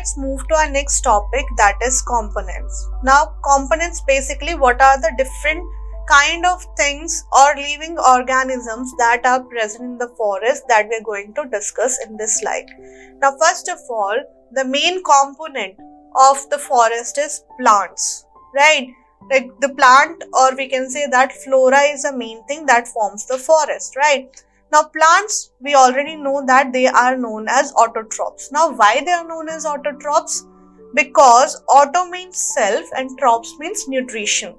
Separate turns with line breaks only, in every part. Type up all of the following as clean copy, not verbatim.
let's move to our next topic, that is components. Now components, basically what are the different kind of things or living organisms that are present in the forest that we are going to discuss in this slide. Now first of all, the main component of the forest is plants, right? Like the plant, or we can say that flora is the main thing that forms the forest, right? Now plants, we already know that they are known as autotrophs. Now why they are known as autotrophs? Because auto means self and trophs means nutrition.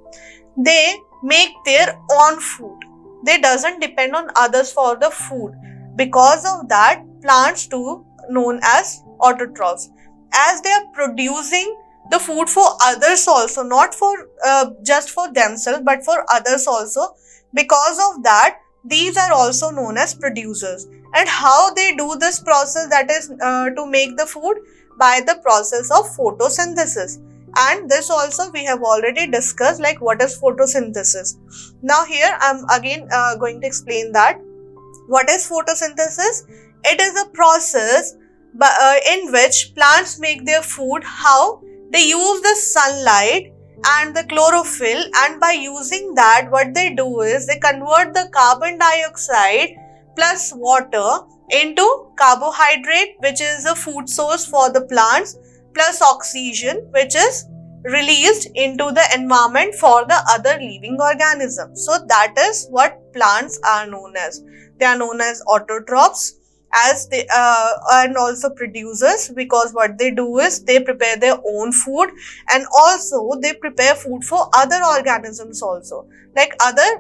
They make their own food. They doesn't depend on others for the food. Because of that, plants too known as autotrophs, as they are producing the food for others also, not for just for themselves but for others also. Because of that, these are also known as producers. And how they do this process, that is to make the food by the process of photosynthesis. And this also we have already discussed, like what is photosynthesis. Now here I am again going to explain that. What is photosynthesis? It is a process in which plants make their food. How? They use the sunlight and the chlorophyll, and by using that, what they do is they convert the carbon dioxide plus water into carbohydrate, which is a food source for the plants, plus oxygen, which is released into the environment for the other living organisms. So that is what plants are known as. They are known as autotrophs, as they and also producers, because what they do is they prepare their own food, and also they prepare food for other organisms also, like other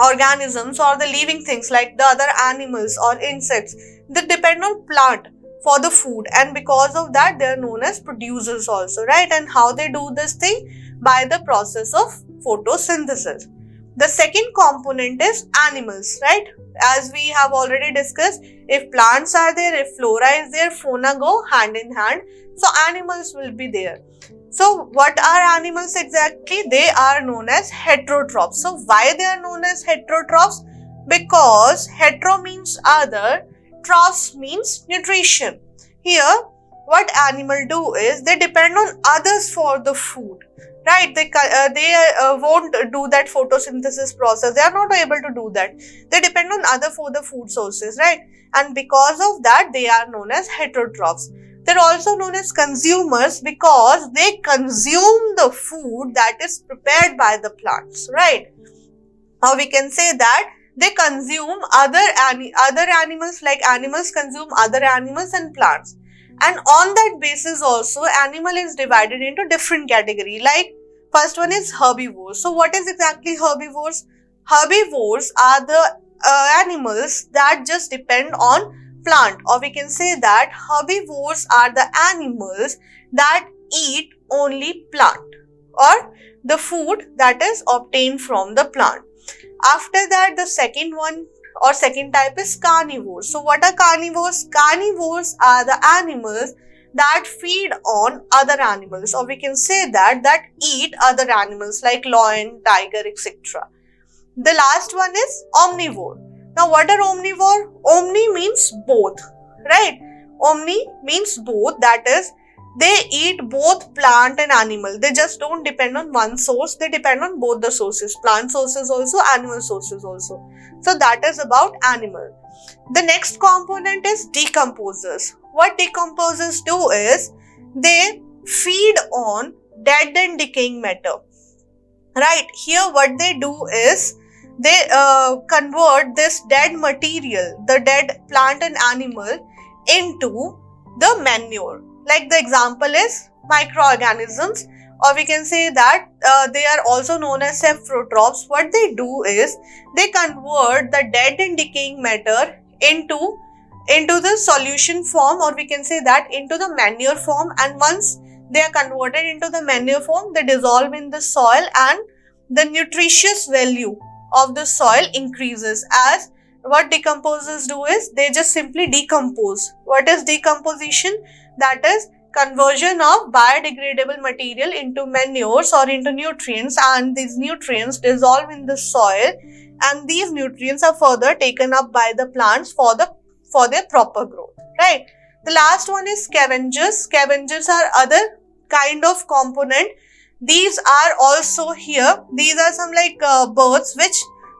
organisms or the living things, like the other animals or insects. They depend on plant for the food, and because of that they are known as producers also, right? And how they do this thing? By the process of photosynthesis. The second component is animals, right? As we have already discussed, if plants are there, if flora is there, fauna go hand in hand. So animals will be there. So what are animals exactly? They are known as heterotrophs. So why they are known as heterotrophs? Because hetero means other, trophs means nutrition. Here what animal do is they depend on others for the food, right? They won't do that photosynthesis process. They are not able to do that. They depend on other for the food sources, right? And because of that, they are known as heterotrophs. They're also known as consumers because they consume the food that is prepared by the plants, right? Or we can say that they consume other animals, like animals consume other animals and plants. And on that basis also, animal is divided into different category. Like first one is herbivores. So what is exactly herbivores? Herbivores are the animals that just depend on plant, or we can say that herbivores are the animals that eat only plant or the food that is obtained from the plant. After that, the second one or second type is carnivores. So what are carnivores? Carnivores are the animals that feed on other animals, or we can say that eat other animals like lion, tiger, etc. The last one is omnivore. Now what are omnivore? Omni means both, right? Omni means both, that is they eat both plant and animal. They just don't depend on one source. They depend on both the sources, plant sources also, animal sources also. So that is about animal. The next component is decomposers. What decomposers do is they feed on dead and decaying matter, right? Here what they do is they convert this dead material, the dead plant and animal, into the manure. Like the example is microorganisms, or we can say that they are also known as saprotrophs. What they do is they convert the dead and decaying matter into the solution form, or we can say that into the manure form. And once they are converted into the manure form, they dissolve in the soil, and the nutritious value of the soil increases. As what decomposers do is they just simply decompose. What is decomposition? That is conversion of biodegradable material into manures or into nutrients, and these nutrients dissolve in the soil, and these nutrients are further taken up by the plants for their proper growth, right? The last one is scavengers. Scavengers are other kind of component. These are also here. These are some like birds which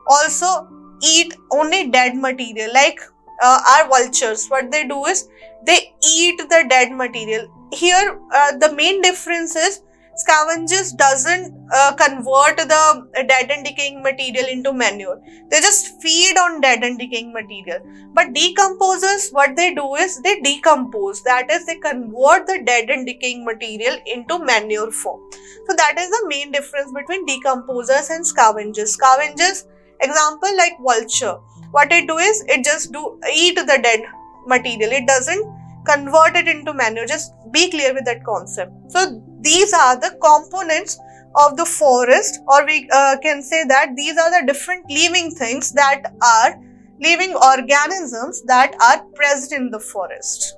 also eat only dead material, like are vultures. What they do is they eat the dead material. Here the main difference is scavengers doesn't convert the dead and decaying material into manure. They just feed on dead and decaying material. But decomposers, what they do is they decompose. That is, they convert the dead and decaying material into manure form. So that is the main difference between decomposers and scavengers. Scavengers, example like vulture. What it do is it just eat the dead material. It doesn't convert it into manure. Just be clear with that concept. So these are the components of the forest, or we can say that these are the different living things that are living organisms that are present in the forest.